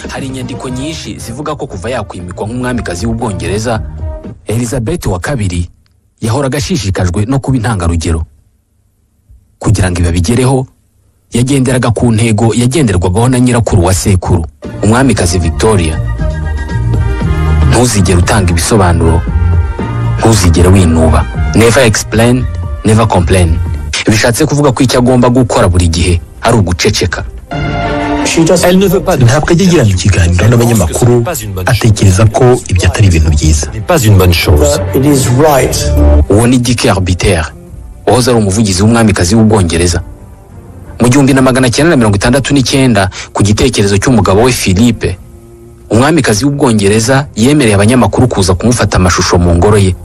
hari inyandiko nyinshi zivuga ko kuva yakwimikwa nk'umwamikazi w'Ubwongereza, Elizabeth wa kabiri yahoraga ashishikajwe no kuba intangarugero. Kugira ngo ibabigereho, yagenderaga ku ntego yagenderwagaho na nyirakuru wa sekuru, umwamikazi Victoria. Ntuzigere utanga ibisobanuro, ntuzigere winuba. Never explain, never complain. Bishatse kuvuga ko icyo agomba gukora buri gihe ari uguceceka. Ntabwo ajya agirana ikiganiro n'abanyamakuru atekereza ko ibyo atari ibintu byiza. Uwo ni Dick Arbiter, wahoze ari umuvugizi w'umwamikazi w'Ubwongereza. Mu 1969 ku gitekerezo cy'umugabo we Philippe, umwamikazi w'Ubwongereza yemereye abanyamakuru kuza kumufata amashusho mu ngoro ye.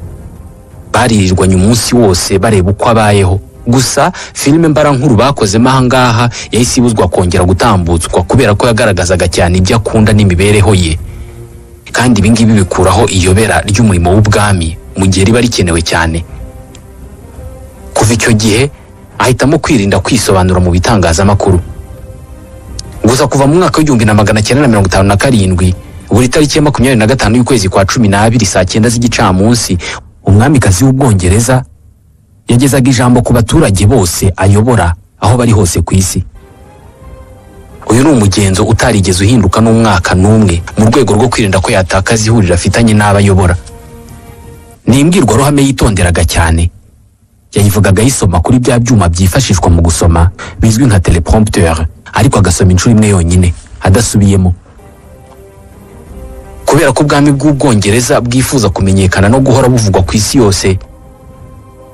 Baririrwanye umunsi wose bareba uko abayeho. Gusa filime mbarankuru bakozemo ahangaha yahise ibuzwa kongera gutambutswa kubera ko yagaragazaga cyane ibyo akunda n'imibereho ye. Kandi ibingibi bikuraho iyobera ry'umurimo w'ubwami mu gihe riba rikenewe cyane. Kuva icyo gihe ahitamo kwirinda kwisobanura mu bitangazamakuru. Gusa kuva mu mwaka w'1957 buri tariki ya 25 y'ukwezi kwa 12 saa 9 z'igicamunsi, umwamikazi w'Ubwongereza yagezaga ijambo ku baturage bose ayobora aho bari hose ku isi. Uyu ni umugenzo utarigeze uhinduka n'umwaka n'umwe mu rwego rwo kwirinda ko yatakaza ihuriro afitanye n'abayobora. Ni imbwirwaruhame yitonderaga cyane. Yayivugaga yisoma kuri bya byuma byifashishwa mu gusoma bizwi nka teleprompteur, ariko agasoma inshuro imwe yonyine adasubiyemo. Kubera ko ubwami bw'Ubwongereza bwifuza kumenyekana no guhora buvugwa ku isi yose,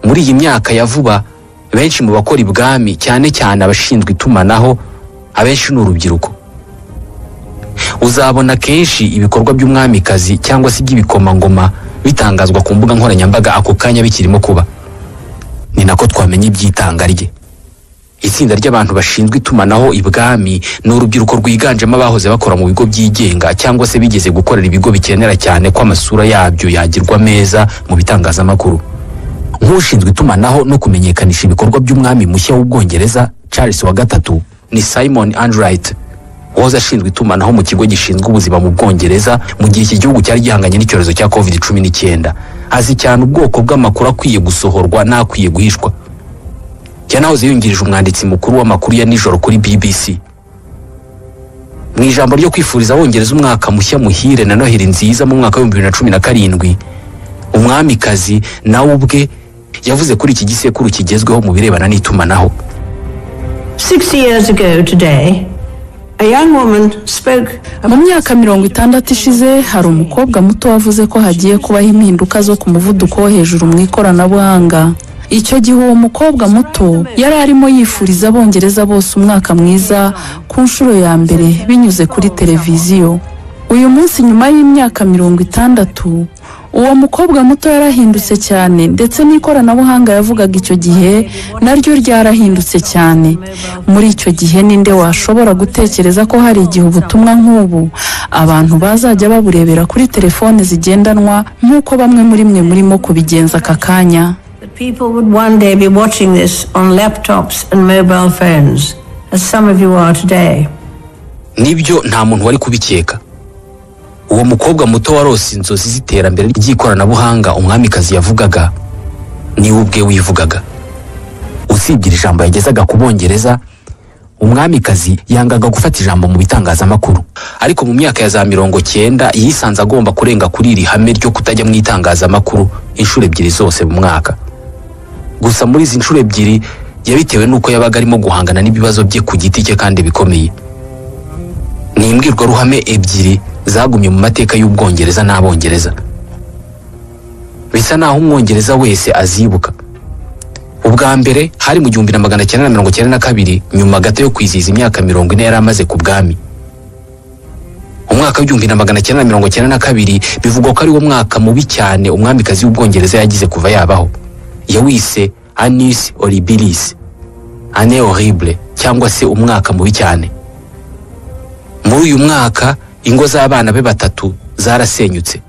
muri iyi myaka ya vuba benshi mu bakora ibwami, cyane cyane abashinzwe itumanaho, abenshi n'urubyiruko. Uzabona kenshi ibikorwa by'umwamikazi cyangwa se by'ibikomangoma bitangazwa ku mbuga nkoranyambaga ako kanya bikirimo kuba. Ni nako twamenye iby'itanga rye. Itsinda ry'abantu bashinzwe itumanaho ibwami ni urubyiruko rwiganjemo abahoze bakora mu bigo byigenga cyangwa se bigeze gukorera ibigo bikenera cyane ko amasura yabyo yagirwa meza mu bitangazamakuru. Nk'ushinzwe itumanaho no kumenyekanisha ibikorwa by'umwami mushya w'Ubwongereza Charles wa gatatu ni Simon Andright, wahoze ashinzwe itumanaho mu kigo gishinzwe ubuzima mu Bwongereza mu gihe iki gihugu cyari gihanganye n'icyorezo cya COVID-19. Azi cyane ubwoko bw'amakuru akwiye gusohorwa n'akwiye guhishwa. Yanahoze yungirije umwanditsi mukuru w'amakuru ya nijoro kuri BBC. Mu ijambo ryo kwifuriza Abongereza umwaka mushya muhire na Noheli nziza mu mwaka wa 2017, umwamikazi nawe ubwe yavuze kuri iki gisekuru kigezweho mu birebana n'itumanaho. 60 years ago today, a young woman spoke. Mu myaka 60 ishize hari umukobwa muto wavuze ko hagiye kubaho impinduka zo ku muvuduko wo hejuru mu ikoranabuhanga. Icyo gihe uwo mukobwa muto yari arimo yifuriza Abongereza bose umwaka mwiza ku nshuro ya mbere binyuze kuri televiziyo. Uyu munsi nyuma y'imyaka 60, uwo mukobwa muto yarahindutse cyane, ndetse n'ikoranabuhanga yavugaga icyo gihe naryo ryarahindutse cyane. Muri icyo gihe ninde washobora gutekereza ko hari igihe ubutumwa nk'ubu abantu bazajya baburebera kuri telefone zigendanwa nk'uko bamwe muri mwe murimo kubigenza aka kanya? People would one day be watching this on laptops and mobile phones, as some of you are today. Nibyo nta muntu wari kubikeka. Uwo mukobwa muto warose inzozi z'iterambere ry'ikoranabuhanga umwamikazi yavugaga ni ubwe wivugaga. Usibye ijambo yagezaga ku Bongereza, umwamikazi yangaga gufata ijambo mu bitangazamakuru. Ariko mu myaka ya za 90 yisanze agomba kurenga kuri iri hame ryo kutajya mu itangazamakuru inshuro ebyiri zose mu mwaka. Gusa muri izi nshuro ebyiri yabitewe nuko yabaga arimo guhangana n'ibibazo bye ku giti cye kandi bikomeye. Ni imbwirwaruhame ebyiri zagumye mu mateka y'Ubwongereza n'Abongereza. Bisa naho umwongereza wese azibuka. Ubwa mbere hari mu 1992 nyuma gato yo kwizihiza imyaka 40 yari amaze ku bwami. Umwaka wa 1992 bivugwa ko ari wo mwaka mubi cyane umwamikazi w'Ubwongereza yagize kuva yabaho. Yawise Annus Horribilis, Année horrible, cyangwa se umwaka mubi cyane. Muri uyu mwaka ingo z'abana be batatu zarasenyutse,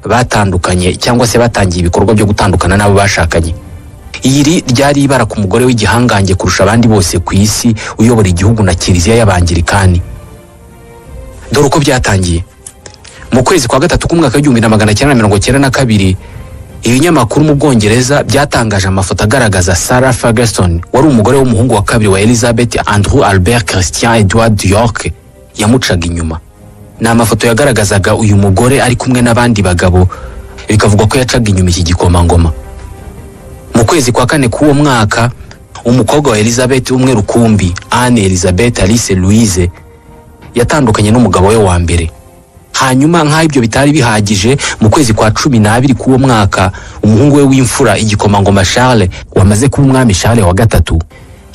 batandukanye cyangwa se batangiye ibikorwa byo gutandukana n'abo bashakanye. Iri ryari ibara ku mugore w'igihangange kurusha abandi bose ku isi uyobora igihugu na Kiliziya y'Abangilikani. dore uko byatangiye. Mu kwezi kwa gatatu k'umwaka w'1992 ibinyamakuru mu Bwongereza byatangaje amafoto agaragaza Sarah Ferguson wari umugore w'umuhungu wa kabiri wa Elizabeth, Andrew Albert Christian Edward York, yamucaga inyuma. Ni amafoto yagaragazaga uyu mugore ari kumwe n'abandi bagabo, bikavugwa ko yacaga inyuma iki gikomangoma. Mu kwezi kwa kane k'uwo mwaka umukobwa wa Elizabeth umwe rukumbi, Anne Elizabeth Alice Louise, yatandukanye n'umugabo we wa mbere. Hanyuma nk'aho ibyo bitari bihagije, mu kwezi kwa 12 k'uwo mwaka umuhungu we w'imfura igikomangoma Charles, wamaze kuba umwami Charles wa gatatu,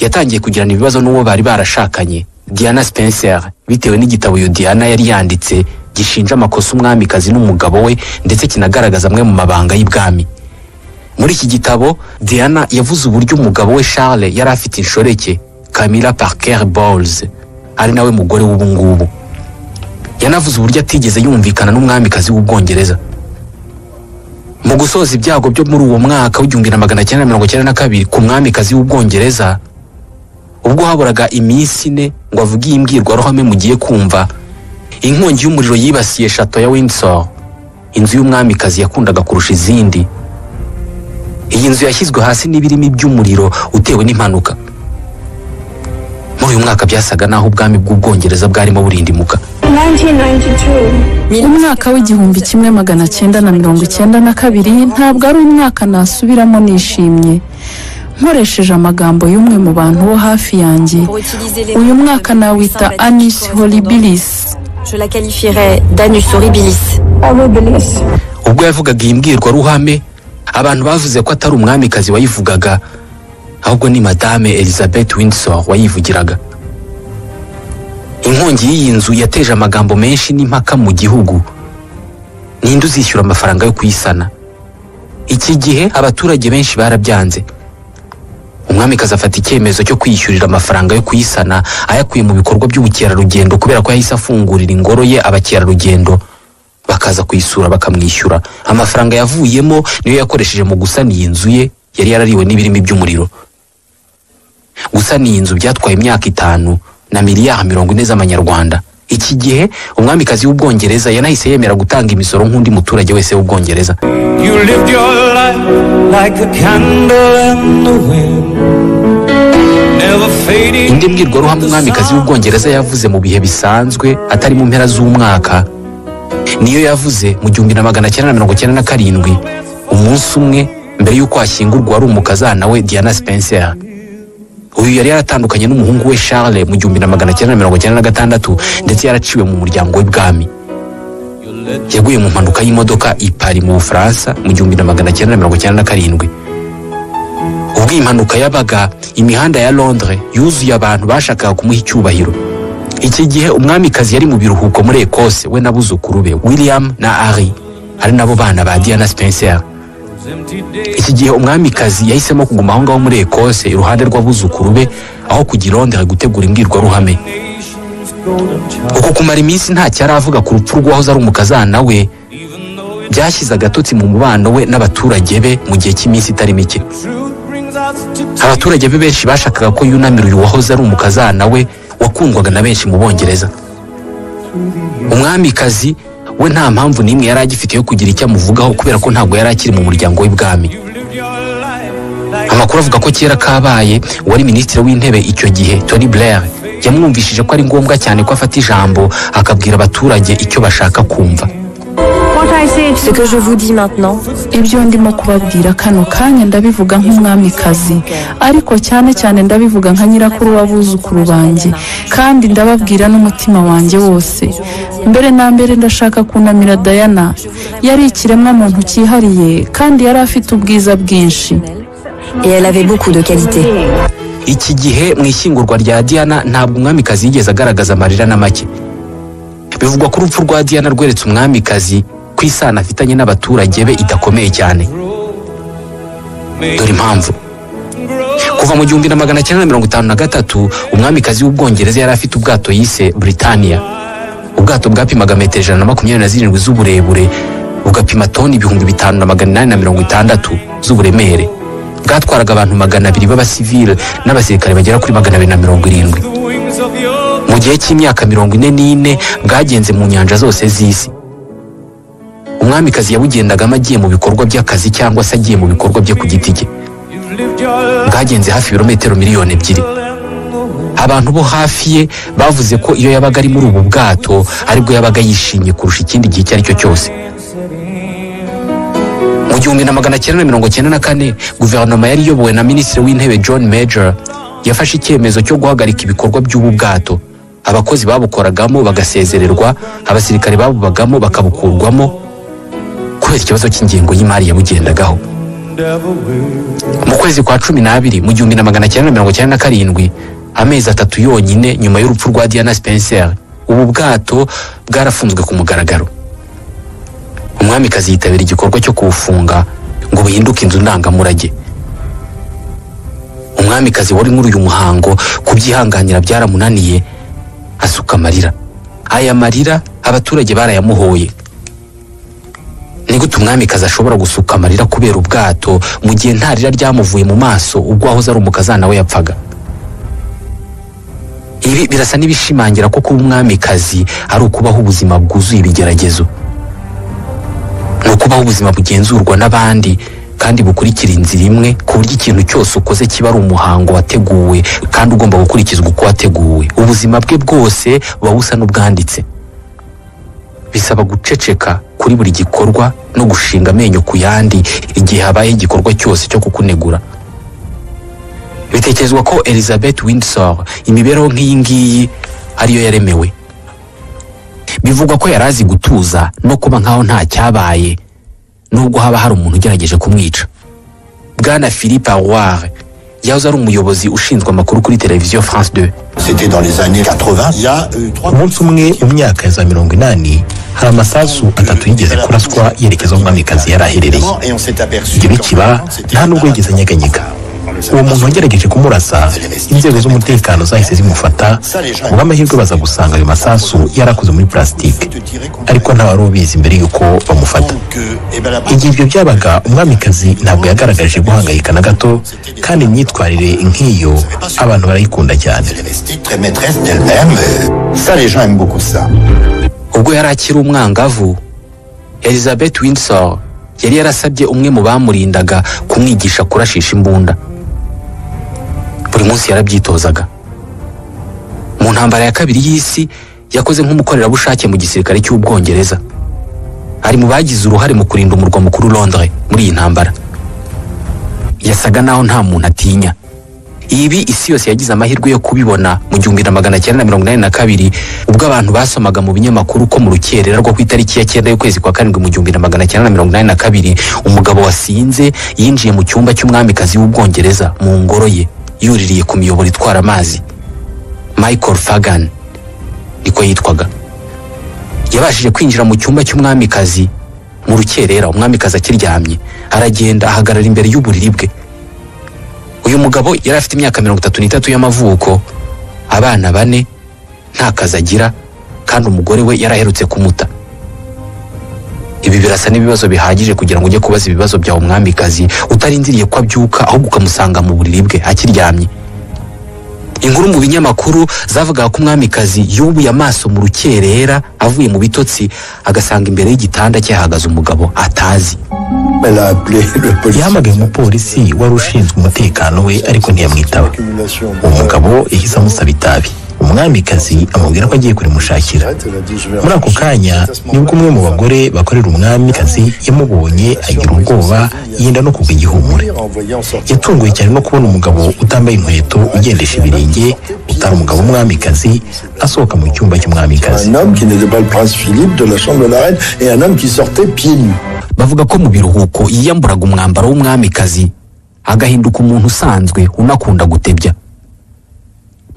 yatangiye kugirana ibibazo n'uwo bari barashakanye, Diana Spencer, bitewe n'igitabo uyu Diana yari yanditse gishinja amakosa umwamikazi n'umugabo we ndetse kinagaragaza amwe mu mabanga y'ibwami. Muri iki gitabo Diana yavuze uburyo umugabo we Charles yari afite inshoreke, Camilla Parker Bowles, ari nawe mugore w'ubu ngubu. Yanavuze uburyo atigeze yumvikana n'umwamikazi w'Ubwongereza. Mu gusoza ibyago byo muri uwo mwaka w'1992 ku mwamikazi w'Ubwongereza, ubwo haburaga iminsi 4 ngo avuge imbwirwaruhame mugiye kumva, inkongi y'umuriro yibasiye Chateau ya Windsor, inzu y'umwamikazi yakundaga kurusha izindi. Iyi nzu yashyizwe hasi n'ibirimi by'umuriro utewe n'impanuka. Muri uyu mwaka byasaga naho ubwami bw'Ubwongereza bwarimo burindimuka. Umwaka w'1992 ntabwo ari umwaka nasubiramo nishimye. Nkoresheje amagambo y'umwe mu bantu bo hafi yanjye, uyu mwaka nawita Annus Horribilis. Je la qualifierais d'Annus Horribilis. Ubwo yavugaga iyi mbwirwaruhame, abantu bavuze ko atari umwamikazi wayivugaga, ahubwo ni Madame Elizabeth Windsor wayivugiraga. Inkongi y'iyi nzu yateje amagambo menshi n'impaka mu gihugu. Ninde uzishyura amafaranga yo kuyisana? Iki gihe abaturage benshi barabyanze. Umwamikazi afata icyemezo cyo kwishyurira amafaranga yo kuyisana ayakuye mu bikorwa by'ubukerarugendo, kubera ko yahise afungurira ingoro ye abakerarugendo bakaza kuyisura bakamwishyura. Amafaranga yavuyemo niyo yakoresheje mu gusana iyi nzu ye yari yarariwe n'ibirimi by'umuriro. Gusana iyi nzu byatwaye imyaka 5 na miliyari 40 z'amanyarwanda. Iki gihe umwamikazi w'Ubwongereza yanahise yemera gutanga imisoro nk'undi muturage wese w'Ubwongereza. You lived your life like a candle in the wind. Never fading. Indi mbwirwaruhame umwamikazi w'Ubwongereza yavuze mu bihe bisanzwe atari mu mpera z'umwaka niyo yavuze mu 1997, umunsi umwe mbere y'uko ashyingurwa ari umukazana we Diana Spencer. Uyu yari yaratandukanye n'umuhungu we Charles mu 1996 ndetse yaraciwe mu muryango w'ibwami. Yaguye mu mpanuka y'imodoka i Paris mu Bufaransa mu 1997. Ubwo impanuka yabaga, imihanda ya Londres yuzuye abantu bashakaga kumuha icyubahiro. Iki gihe umwamikazi yari mu biruhuko muri Ecosse we n'abuzukuru be William na Harry, ari nabo bana ba Diana Spencer. Iki gihe umwamikazi yahisemo kuguma aho ngaho muri Ecosse iruhande rw'abuzukuru be aho kujya i Londres gutegura imbwirwaruhame. Uko kumara iminsi nta cyaravuga ku rupfu rw'ahoze ari umukazana we byashyize agatotsi mu mubano we n'abaturage be mu gihe cy'iminsi itari mike. Abaturage be benshi bashakaga ko yunamira uyu wahoze ari umukazana we wakundwaga na benshi mu Bongereza. Umwamikazi we nta mpamvu n'imwe yari agifite yo kugira icyo amuvugaho, kubera ko ntabwo yari akiri mu muryango w'ibwami. Amakuru avuga ko kera kabaye wari minisitiri w'intebe icyo gihe Tony Blair yamwumvishije ko ari ngombwa cyane ko afata ijambo akabwira abaturage icyo bashaka kumva. Ce que je vous dis maintenant, Ibyo ndimo kubabwira kano kanya ndabivuga nk'umwamikazi, ariko cyane cyane ndabivuga nka nyirakuru w'abuzukuru banjye, kandi ndababwira n'umutima wanjye wose. Mbere na mbere ndashaka kunamira Diana. Yari ikiremwa muntu cyihariye kandi yari afite ubwiza bwinshi. et elle avait beaucoup de qualités. Iki gihe mu ishyingurwa rya Diana ntabwo umwamikazi yigeze agaragaza amarira na make. Bivugwa ko urupfu rwa Diana rweretse umwamikazi ko isano afitanye n'abaturage be idakomeye cyane. Dore impamvu. Kuva mu 1953 umwamikazi w'Ubwongereza yari afite ubwato yise Britannia. Ubwato bwapimaga metero 127 z'uburebure, bugapima toni 5860 z'uburemere. Bwatwaraga abantu 200 b'abasivile n'abasirikare bagera kuri 270. mu gihe cy'imyaka 44 bwagenze mu nyanja zose z'isi. Umwamikazi yabugendagamo agiye mu bikorwa by'akazi cyangwa se agiye mu bikorwa bye ku giti cye. Bwagenze hafi ibirometero miliyoni 2. Abantu bo hafi ye bavuze ko iyo yabaga ari muri ubu bwato aribwo yabaga yishimye kurusha ikindi gihe icyo ari cyo cyose. Mu 1994 guverinoma yari iyobowe na minisitiri w'intebe John Major yafashe icyemezo cyo guhagarika ibikorwa by'ubu bwato. Abakozi babukoragamo bagasezererwa, abasirikare babubagamo bakabukurwamo kubera ikibazo cy'ingengo y'imari yabugendagaho. Mu kwezi kwa 12 mu 1997, amezi 3 yonyine nyuma y'urupfu rwa Diana Spencer, ubu bwato bwarafunzwe ku mugaragaro. Umwamikazi yitabira igikorwa cyo kubufunga ngo buhinduke inzu ndangamurage. Umwamikazi wari muri uyu muhango kubyihanganira byaramunaniye, asuka amarira. Aya marira abaturage barayamuhoye. Ni gute umwamikazi ashobora gusuka amarira kubera ubwato mu gihe nta rira ryamuvuye mu maso ubwo ahoze ari umukazana we yapfaga? Ibi birasa n'ibishimangira ko kuba umwamikazi ari ukubaho ubuzima bwuzuye ibigeragezo. Ni ukubaho ubuzima bugenzurwa n'abandi kandi bukurikira inzira imwe, ku buryo ikintu cyose ukoze kiba ari umuhango wateguwe kandi ugomba gukurikizwa uko wateguwe. Ubuzima bwe bwose buba busa n'ubwanditse. Bisaba guceceka kuri buri gikorwa no gushinga amenyo ku yandi igihe habaye igikorwa cyose cyo kukunegura. Bitekerezwa ko Elizabeth Windsor imibereho nk'iyi ngiyi ariyo yaremewe. Bivugwa ko yarazi gutuza no kuba nkaho nta cyabaye nubwo haba hari umuntu ugerageje kumwica. Bwana Philippe Arouard yahoze ari umuyobozi ushinzwe amakuru kuri televiziyo France 2. C'était dans les années 80. Il y a 3 umunsi umwe mu myaka ya za 80 hari amasasu 3 yigeze kuraswa yerekeza umwamikazi yari aherereye. Ibyo bikiba nta nubwo yigeze anyeganyega. Uwo muntu wagerageje kumurasa, inzego z'umutekano zahise zimufata, ngo amahirwe baza gusanga ayo masasu yarakoze muri plastique, ariko nta wari ubizi mbere yuko bamufata. Igihe ibyo byabaga, umwamikazi ntabwo yagaragaje guhangayika na gato, kandi imyitwarire nk'iyo abantu barayikunda cyane. Ubwo yari akiri umwangavu, Elizabeth Windsor yari yarasabye umwe mu bamurindaga kumwigisha kurashisha imbunda. Buri munsi yarabyitozaga. Mu ntambara ya kabiri y'isi yakoze nk'umukorerabushake mu gisirikare cy'Ubwongereza. Ari mu bagize uruhare mu kurinda umurwa mukuru Londres muri iyi ntambara. Yasaga naho nta muntu atinya. Ibi isi yose yagize amahirwe yo kubibona mu 1982 ubwo abantu basomaga mu binyamakuru ko mu rukerera rwo ku itariki ya 9 y'ukwezi kwa 7 mu 1982 umugabo wasinze yinjiye mu cyumba cy'umwamikazi w'Ubwongereza mu ngoro ye yuririye ku miyoboro itwara amazi. Michael Fagan niko yitwaga. Yabashije kwinjira mu cyumba cy'umwamikazi mu rukerera, umwamikazi akiryamye, aragenda ahagarara imbere y'uburiri bwe. Uyu mugabo yari afite imyaka 33 y'amavuko, abana 4, nta kazi agira, kandi umugore we yaraherutse kumuta. Ibi birasa n'ibibazo bihagije kugira ngo ujye kubaza ibibazo bya umwamikazi utarindiriye ko abyuka ahubwo ukamusanga mu buriri bwe akiryamye. Inkuru mu binyamakuru zavuga ko umwamikazi yubuye amaso mu rukerera avuye mu bitotsi agasanga imbere y'igitanda cye hahagaze umugabo atazi. Yahamagaye umupolisi wari ushinzwe umutekano we ariko ntiyamwitaba. Umugabo yahise amusaba itabi. Umwamikazi amubwira ko agiye kurimushakira. Muri ako kanya nibwo umwe mu bagore bakorera umwamikazi yamubonye agira ubwoba yenda no kugwa igihumure. Yatunguye cyane no kubona umugabo utambaye inkweto ugendesha ibirenge, utari umugabo w'umwamikazi, asohoka mu cyumba cy'umwamikazi. Un homme qui n'était pas le prince Philippe de la chambre de la reine et un homme qui sortait pieds nus. Bavuga ko mu biruhuko yiyamburaga umwambaro w'umwamikazi agahinduka umuntu usanzwe unakunda gutebya.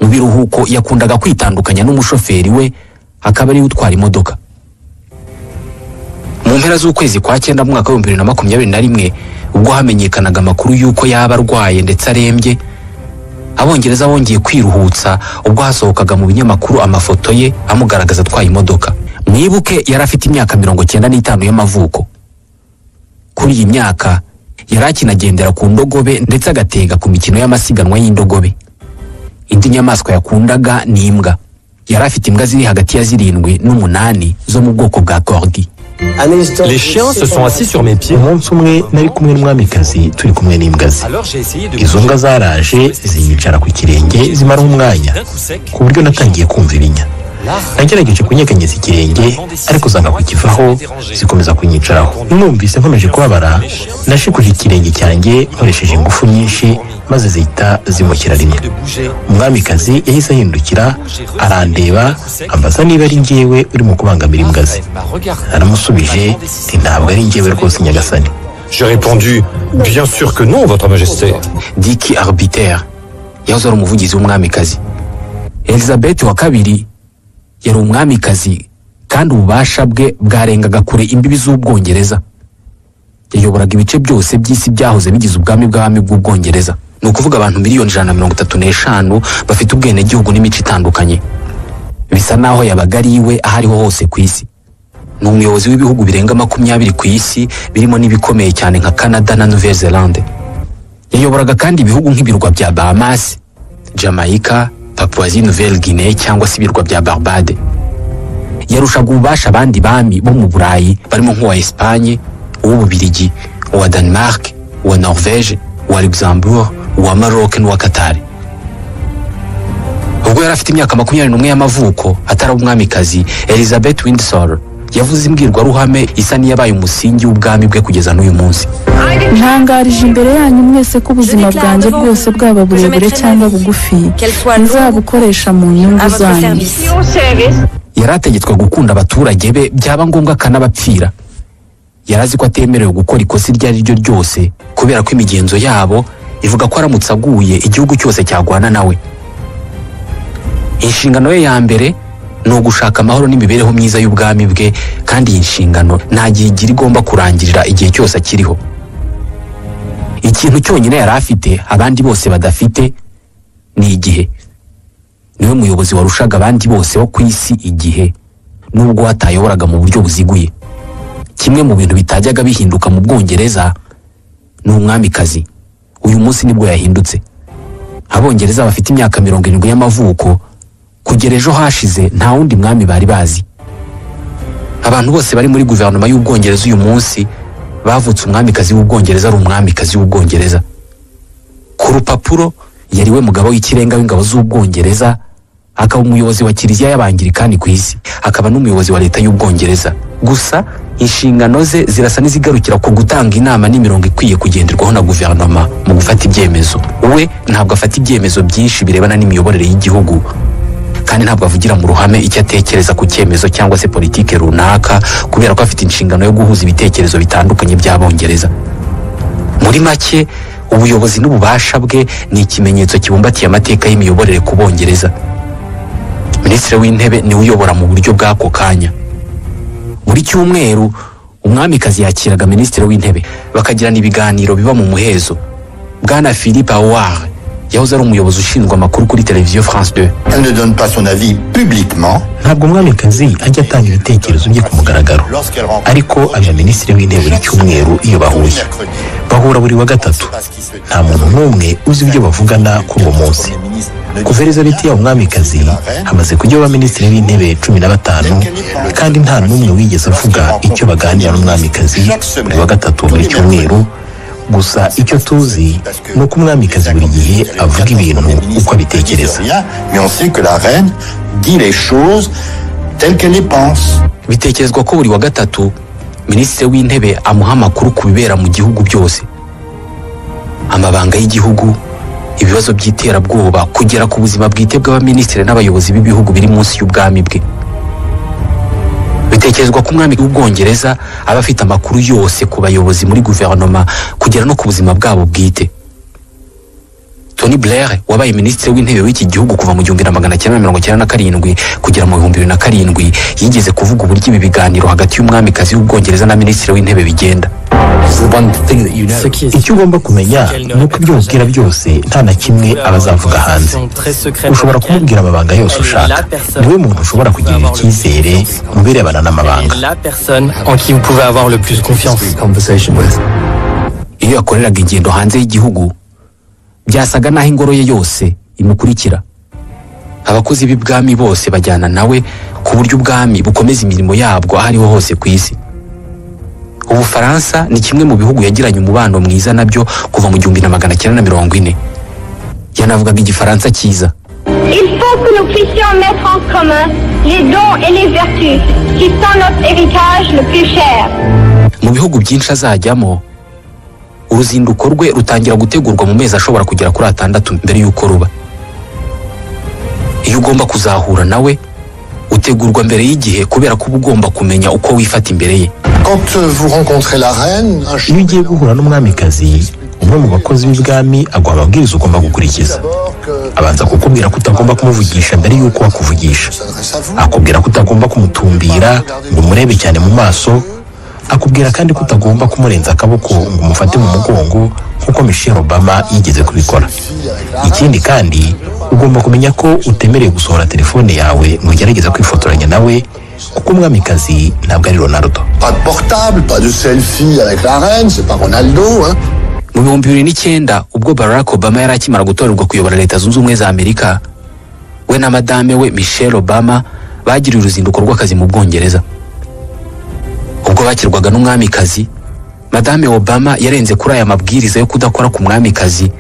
Mu biruhuko yakundaga kwitandukanya n'umushoferi we akaba ari utwara imodoka. Mu mpera z'ukwezi kwa 9 mu mwaka wa 2021 ubwo hamenyekanaga amakuru yuko yaba arwaye ndetse arembye, Abongereza bongeye kwiruhutsa ubwo hasohokaga mu binyamakuru amafoto ye amugaragaza atwaye imodoka. Mwibuke yari afite imyaka 95 y'amavuko. Kuri iyi myaka yari akinagendera ku ndogobe ndetse agatega ku mikino y'amasiganwa y'indogobe. indi nyamaswa yakundaga ni imbwa. Yari afite imbwa ziri hagati ya 7 n'8 zo mu bwoko bwa corgi. Les chiens se sont assis sur mes pieds. umunsi umwe nari kumwe n'umwamikazi turi kumwe n'imbwa ze. Izo mbwa zaraje ziyicara ku kirenge zimara umwanya ku buryo natangiye kumva ibinya. Nagerageje kunyeganyeza ikirenge ariko zanga kukivaho zikomeza kunyicaraho. Numvise nkomeje kubabara nashikuje ikirenge cyanjye nkoresheje ingufu nyinshi maze zihita zimukira rimwe. Umwamikazi yahise ahindukira arandeba ambaza niba ari njyewe urimo kubangamira imbwa ze. Naramusubije nti ntabwo ari njyewe rwose nyagasani. J'ai répondu bien sûr que non, votre majesté. Diki Arbiter yahoze ari umuvugizi w'umwamikazi. Elizabeth wa kabiri yari umwamikazi kandi ububasha bwe bwarengaga kure imbibi z'Ubwongereza. Yayoboraga ibice byose by'isi byahoze bigize ubwami bw'abami bw'Ubwongereza. Ni ukuvuga abantu miliyoni 135 bafite ubwenegihugu n'imico itandukanye. Bisa naho yabaga ari iwe ahariho hose ku isi. Ni umuyobozi w'ibihugu birenga 20 ku isi birimo n'ibikomeye cyane nka Canada na Nouvelle-Zélande. Yayoboraga kandi ibihugu nk'ibirwa bya Bahamas, Jamaica, Papouasie Nouvelle-Guinée cyangwa se ibirwa bya Barbade. Yarushaga ububasha abandi bami bo mu Burayi barimo nk'uwa Espagne, uw'Ububirigi, uwa Denmark, uwa Norvège, uwa Luxembourg, uwa Maroc n'uwa Qatar. Ubwo yari afite imyaka 21 y'amavuko atari umwamikazi, Elizabeth Windsor yavuze imbwirwaruhame isa n'iyabaye umusingi w'ubwami bwe kugeza n'uyu munsi. Ntangarije imbere yanyu mwese ko ubuzima bwanjye bwose bwaba burebure cyangwa bugufi nzabukoresha mu nyungu zanyu. Yari ategetswe gukunda abaturage be byaba ngombwa akanabapfira. Yari azi ko atemerewe gukora ikosa iryo ari ryo ryose kubera ko imigenzo yabo ivuga ko aramutse aguye igihugu cyose cyagwana nawe. Inshingano ye ya mbere ni ugushaka amahoro n'imibereho myiza y'ubwami bwe, kandi iyi nshingano nta gihe igira igomba kurangirira igihe cyose akiriho. Ikintu cyonyine yari afite abandi bose badafite ni igihe. Niwe muyobozi warushaga abandi bose wo ku isi igihe, nubwo atayoboraga mu buryo buziguye. Kimwe mu bintu bitajyaga bihinduka mu Bwongereza ni umwamikazi. Uyu munsi nibwo yahindutse. Abongereza bafite imyaka 70 y'amavuko kugera ejo hashize nta wundi mwami bari bazi. Abantu bose bari muri guverinoma y'Ubwongereza uyu munsi bavutse umwamikazi w'Ubwongereza ari umwamikazi w'Ubwongereza. Ku rupapuro yari we mugabo w'ikirenga w'ingabo z'Ubwongereza, akaba umuyobozi wa Kiliziya y'Abangirikani ku isi, akaba n'umuyobozi wa leta y'Ubwongereza. Gusa inshingano ze zirasa n'izigarukira ku gutanga inama n'imirongo ikwiye kugenderwaho na guverinoma mu gufata ibyemezo. We ntabwo afata ibyemezo byinshi birebana n'imiyoborere y'igihugu, kandi ntabwo avugira mu ruhame icyo atekereza ku cyemezo cyangwa se politike runaka kubera ko afite inshingano yo guhuza ibitekerezo bitandukanye by'Abongereza. Muri make, ubuyobozi n'ububasha bwe ni ikimenyetso kibumbatiye amateka y'imiyoborere ku Bongereza. Minisitiri w'Intebe niwe uyobora mu buryo bw'ako kanya. Buri cyumweru umwamikazi yakiraga Minisitiri w'Intebe bakagirana ibiganiro biba mu muhezo. Bwana Philippe Aouar yahoze ari umuyobozi ushinzwe amakuru kuri televiziyo France 2. Elle ne donne pas son avis publiquement. Ntabwo umwamikazi ajya atanga ibitekerezo bye ku mugaragaro, ariko aba minisitiri w'intebe buri cyumweru iyo bahuye bahura buri wa gatatu. Nta muntu n'umwe uzi ibyo bavugana kuri uwo munsi. Kuva Elizabeth yaba umwamikazi hamaze kujya abaminisitiri b'intebe 15, kandi nta n'umwe wigeze avuga icyo baganira n'umwamikazi buri wa gatatu buri cyumweru. Gusa icyo tuzi ni uko umwamikazi buri gihe avuga ibintu uko abitekereza. Bitekerezwa ko buri wa gatatu minisitiri w'intebe amuha amakuru ku bibera mu gihugu byose, amabanga y'igihugu, ibibazo by'iterabwoba, kugera ku buzima bwite bw'abaminisitiri n'abayobozi b'ibihugu biri munsi y'ubwami bwe. Bitekerezwa ko umwami w'Ubwongereza aba afite amakuru yose ku bayobozi muri guverinoma kugera no ku buzima bwabo bwite. Tony Blair wabaye minisitiri w'intebe w'iki gihugu kuva mu 1997 kugera mu 2007 yigeze kuvuga uburyo ibi biganiro hagati y'umwamikazi w'Ubwongereza na minisitiri w'intebe bigenda. Icyo ugomba kumenya ni uko ibyo ubwira byose nta na kimwe abazavuga hanze. Ushobora kumubwira amabanga yose ushaka. Niwe muntu ushobora kugirira icyizere mu birebana n'amabanga. Iyo yakoreraga ingendo hanze y'igihugu byasaga naho ingoro ye yose imukurikira. abakozi b'ibwami bose bajyana nawe ku buryo ubwami bukomeza imirimo yabwo aho ariho hose ku isi. Ubufaransa ni kimwe mu bihugu yagiranye umubano mwiza nabyo kuva mu 1940. Yanavugaga igifaransa cyiza. Il faut que nous puissions mettre en commun les dons et les vertus qui sont notre héritage le plus cher. Mu bihugu byinshi azajyamo, uruzinduko rwe rutangira gutegurwa mu mezi ashobora kugera kuri 6 mbere y'uko ruba. Iyo ugomba kuzahura nawe utegurwa mbere y'igihe kubera ko ugomba kumenya uko wifata imbere ye. Quand vous rencontrez la reine, iyo ugiye guhura n'umwamikazi, umwe mu bakozi b'ibwami aguha amabwiriza ugomba gukurikiza. Abanza kukubwira ko utagomba kumuvugisha mbere y'uko wakuvugisha. Akubwira ko utagomba kumutumbira ngo umurebe cyane mu maso. Akubwira kandi ko utagomba kumurenza akaboko ngo umufate mu mugongo nk'uko Michelle Obama yigeze kubikora. Ikindi kandi ugomba kumenya ko utemerewe gusohora telefone yawe ngo ugerageze kwifotoranya nawe, kuko umwamikazi ntabwo ari Ronaldo. pas de portable, pas de selfie avec la reine, c'est pas Ronaldo, hein. Mu 2009 ubwo Barack Obama yari akimara gutorerwa kuyobora Leta Zunze Ubumwe za Amerika, we na madame we Michelle Obama bagiriye uruzinduko rw'akazi mu Bwongereza. Ubwo bakirwaga n'umwamikazi, madame Obama yarenze kuri aya mabwiriza yo kudakora ku mwamikazi,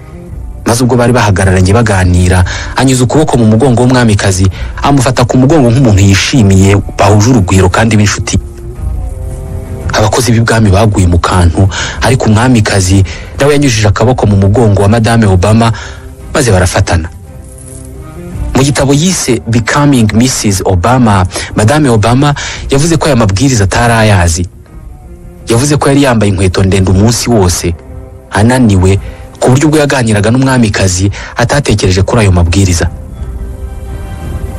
maze ubwo bari bahagararanye baganira, anyuze ukuboko mu mugongo w'umwamikazi, amufata ku mugongo nk'umuntu yishimiye, bahuje urugwiro kandi b'inshuti. Abakozi b'ibwami baguye mu kantu, ariko umwamikazi nawe yanyujije akaboko mu mugongo wa madame Obama maze barafatana. Mu gitabo yise Becoming Mrs. Obama, madame Obama yavuze ko aya mabwiriza atarayazi. Yavuze ko yari yambaye inkweto ndende umunsi wose, ananiwe, ku buryo ubwo yaganiraga n'umwamikazi atatekereje kuri ayo mabwiriza.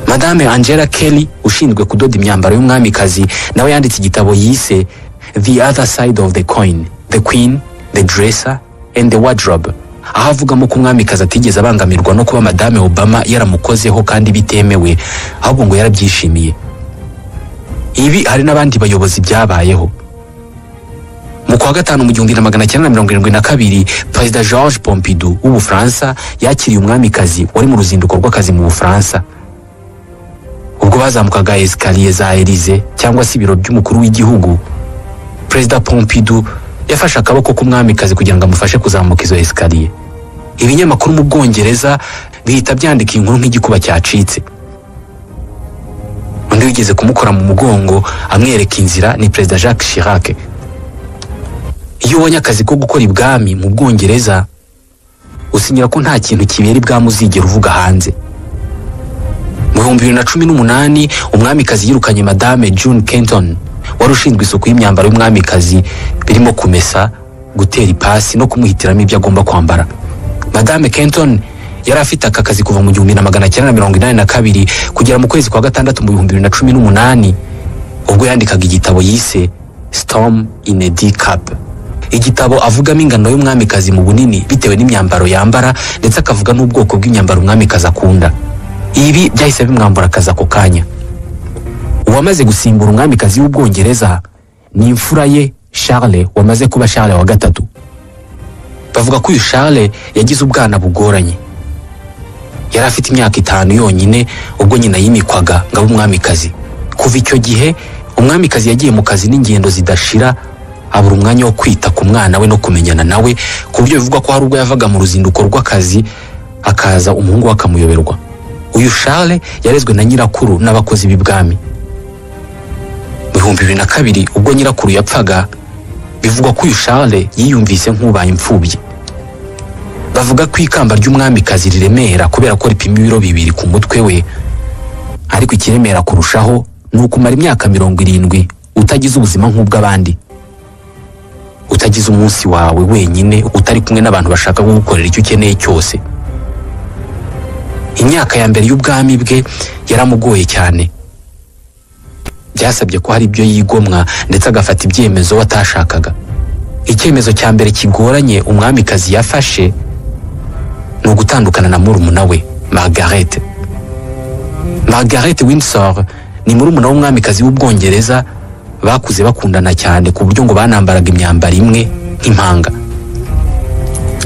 Madame Angela Kelly ushinzwe kudoda imyambaro y'umwamikazi nawe yanditse igitabo yise The Other Side of the Coin, The Queen, The Dresser and the Wardrobe, aho avugamo ko umwamikazi atigeze abangamirwa no kuba madame Obama yaramukozeho kandi bitemewe, ahubwo ngo yarabyishimiye. Ibi hari n'abandi bayobozi byabayeho. Mu kwa gatanu mu 1972, Perezida Georges Pompidou w'Ubufaransa yakiriye umwamikazi wari mu ruzinduko rw'akazi mu Bufaransa. Ubwo bazamukaga escalier za Élysée cyangwa se ibiro by'umukuru w'igihugu, Perezida Pompidou yafashe akaboko k'umwamikazi kugira ngo amufashe kuzamuka izo escalier. Ibinyamakuru mu Bwongereza bihita byandika inkuru nk'igikuba cyacitse. Undi wigeze kumukora mu mugongo amwereka inzira ni Perezida Jacques Chirac. Iyo ubonye akazi ko gukora ibwami mu Bwongereza, usinyira ko nta kintu kibera ibwami uzigera uvuga hanze. Mu 2018 umwamikazi yirukanye madame June Kenton wari ushinzwe isuku y'imyambaro y'umwamikazi, birimo kumesa, gutera ipasi no kumuhitiramo ibyo agomba kwambara. Madame Kenton yari afite aka kazi kuva mu 1982 kugera mu kwezi kwa gatandatu mu 2018, ubwo yandikaga igitabo yise Storm in a Teacup. Igitabo avugamo ingano y'umwamikazi mu bunini bitewe n'imyambaro yambara, ndetse akavuga n'ubwoko bw'imyambaro umwamikazi akunda. Ibi byahise bimwambura akazi ako kanya. Uwamaze gusimbura umwamikazi w'Ubwongereza ni imfura ye Charles, wamaze kuba Charles wa gatatu. Bavuga ko uyu Charles yagize ubwana bugoranye. Yari afite imyaka 5 yonyine ubwo nyina yimikwaga ngo abe umwamikazi. Kuva icyo gihe umwamikazi yagiye mu kazi n'ingendo zidashira, abura umwanya wo kwita ku mwana we no kumenyana nawe, ku buryo bivugwa ko hari ubwo yavaga mu ruzinduko rw'akazi akaza umuhungu we akamuyoberwa. Uyu Charles yarezwe na nyirakuru n'abakozi b'ibwami. Mu 2002 ubwo nyirakuru yapfaga, bivugwa ko uyu Charles yiyumvise nk'ubaye imfubyi. Bavuga ko ikamba ry'umwamikazi riremera kubera ko ripima ibiro 2 ku mutwe we, ariko ikiremera kurushaho ni ukumara imyaka 70 utagize ubuzima nk'ubw'abandi, utagize umunsi wawe wenyine, utari kumwe n'abantu bashaka kugukorera icyo ukeneye cyose. Imyaka ya mbere y'ubwami bwe yaramugoye cyane. Byasabye ko hari ibyo yigomwa ndetse agafata ibyemezo watashakaga. Icyemezo cya mbere kigoranye umwamikazi yafashe ni ugutandukana na murumuna we Margaret. Margaret Windsor ni murumuna w'umwamikazi w'Ubwongereza, bakuze bakundana cyane ku buryo ngo banambaraga imyambaro imwe nk'impanga.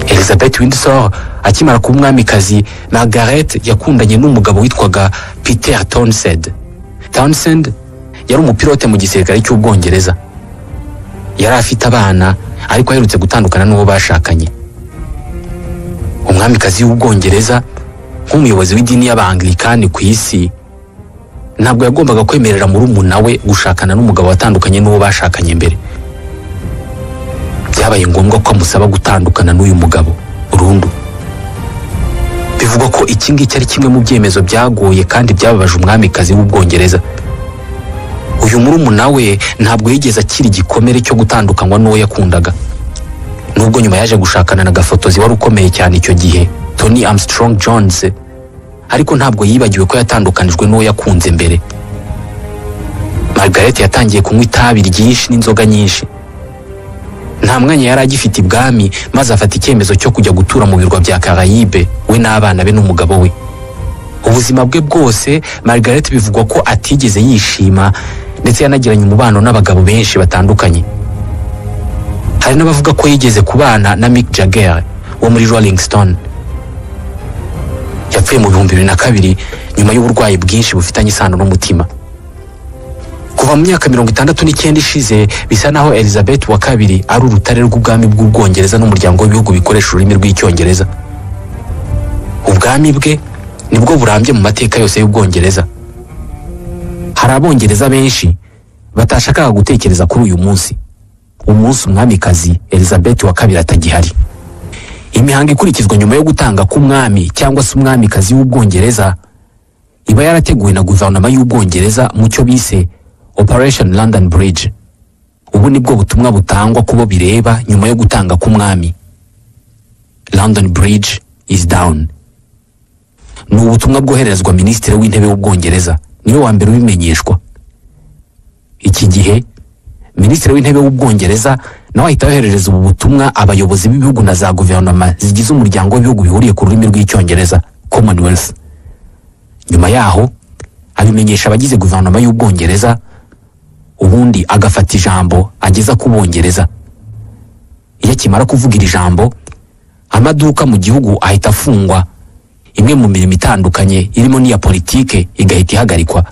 Elizabeth Windsor akimara kuba umwamikazi Margaret yakundanye n'umugabo witwaga Peter Townsend. Townsend yari umupilote mu gisirikare cy'Ubwongereza. Yari afite abana ariko aherutse gutandukana n'uwo bashakanye. Umwamikazi w'Ubwongereza nk'umuyobozi w'idini y'Abanglikani ku isi ntabwo yagombaga kwemerera murumuna we gushakana n'umugabo watandukanye n'uwo bashakanye mbere. Byabaye ngombwa ko amusaba gutandukana n'uyu mugabo burundu. Bivugwa ko iki ngiki ari kimwe mu byemezo byagoye kandi byababaje umwamikazi w'Ubwongereza. Uyu murumuna we ntabwo yigeze akira igikomere cyo gutandukanywa n'uwo yakundaga, nubwo nyuma yaje gushakana na gafotozi wari ukomeye cyane icyo gihe, Tony Armstrong Jones, ariko ntabwo yibagiwe ko yatandukanijwe n'uwo yakunze mbere. Margaret yatangiye kunywa itabi ryinshi n'inzoga nyinshi. Nta mwanya yari agifite ibwami, maze afata icyemezo cyo kujya gutura mu birwa bya Caraïbe we n'abana be n'umugabo we. Ubuzima bwe bwose Margaret bivugwa ko atigeze yishima, ndetse yanagiranye umubano n'abagabo benshi batandukanye. Hari n'abavuga ko yigeze kubana na Mick Jagger wo muri Rolling Stone. Yapfuye mu 2002 nyuma y'uburwayi bwinshi bufitanye isano n'umutima. Kuva mu myaka 69 ishize, bisa naho Elizabeth wa kabiri ari urutare rw'ubwami bw'Ubwongereza n'umuryango w'ibihugu bikoresha ururimi rw'Icyongereza. Ubwami bwe nibwo burambye mu mateka yose y'Ubwongereza. Hari abongereza benshi batashakaga gutekereza kuri uyu munsi, umunsi umwamikazi Elizabeth wa kabiri atagihari. Imihango ikurikizwa nyuma yo gutanga k'umwami cyangwa se umwamikazi w'Ubwongereza iba yarateguwe na guverinoma y'Ubwongereza mu cyo bise Operation London Bridge. Ubu nibwo butumwa butangwa kubo bireba nyuma yo gutanga k'umwami. London Bridge is down. Ni ubutumwa bwoherezwa minisitiri w'intebe w'Ubwongereza, niwe wa mbere ubimenyeshwa. Iki gihe minisitiri w'intebe w'Ubwongereza nawe ahita yoherereza ubu butumwa abayobozi b'ibihugu na za guverinoma zigize umuryango w'ibihugu bihuriye ku rurimi rw'Icyongereza, Commonwealth. Nyuma yaho abimenyesha abagize guverinoma y'Ubwongereza, ubundi agafata ijambo ageza ku Bongereza. Iyo akimara kuvuga iri jambo, amaduka mu gihugu ahita afungwa, imwe mu mirimo itandukanye irimo n'iya politike igahita ihagarikwa.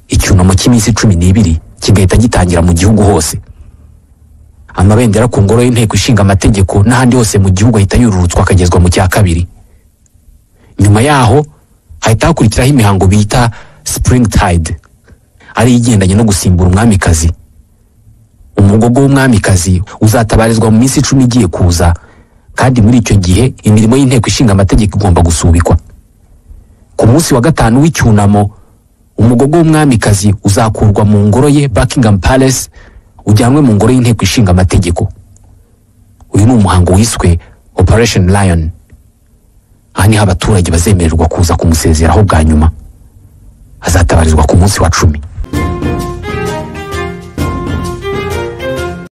Icyunamo cy'iminsi 12 kigahita gitangira mu gihugu hose. Amabendera ku ngoro y'inteko ishinga amategeko n'ahandi hose mu gihugu ahita yururutswa akagezwa mu cya kabiri. Nyuma yaho hahita hakurikiraho imihango bita Springtide, ari igendanye no gusimbura umwamikazi. Umugogo w'umwamikazi uzatabarizwa mu minsi 10 igiye kuza, kandi muri icyo gihe imirimo y'inteko ishinga amategeko igomba gusubikwa. Ku munsi wa 5 w'icyunamo, umugogo w'umwamikazi uzakurwa mu ngoro ye Buckingham Palace ujyanwe mu ngoro y'inteko ishinga amategeko. Uyu ni umuhango wiswe Operation Lion. Aha niho abaturage bazemererwa kuza kumusezeraho bwa nyuma. Azatabarizwa ku munsi wa 10.